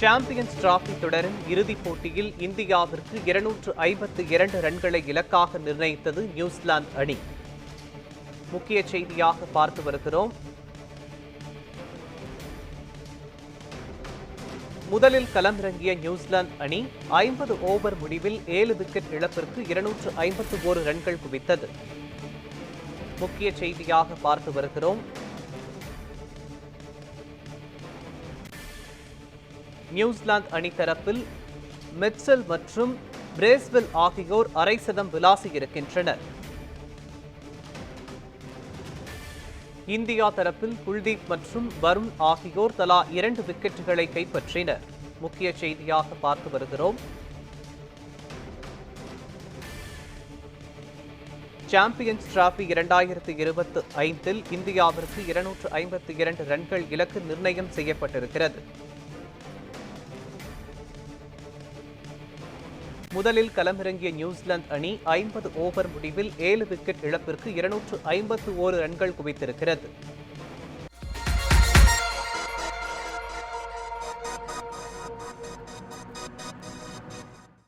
Champions trophy தொடரின் இறுதிப் போட்டியில் இந்தியாவிற்கு 252 ரன்களை இலக்காக நிர்ணயித்தது நியூசிலாந்து அணி. முக்கிய செய்தியாக பார்த்து வருகிறோம். முதலில் களமிறங்கிய நியூசிலாந்து அணி 50 ஓவர் முடிவில் 7 விக்கெட் இழப்பிற்கு 251 ரன்கள் குவித்தது. முக்கிய செய்தியாக பார்த்து வருகிறோம். நியூசிலாந்து அணி தரப்பில் மிட்சல் மற்றும் பிரேஸ்வெல் ஆகியோர் அரை சதம் விளாசியிருக்கின்றனர். இந்தியா தரப்பில் குல்தீப் மற்றும் வருண் ஆகியோர் தலா 2 விக்கெட்டுகளை கைப்பற்றினர். முக்கிய செய்தியாக பார்த்து வருகிறோம். சாம்பியன்ஸ் டிராபி 2025 இந்தியாவிற்கு 252 ரன்கள் இலக்கு நிர்ணயம் செய்யப்பட்டிருக்கிறது. முதலில் களமிறங்கிய நியூசிலாந்து அணி 50 ஓவர் முடிவில் 7 விக்கெட் இழப்பிற்கு 251 ரன்கள் குவித்திருக்கிறது.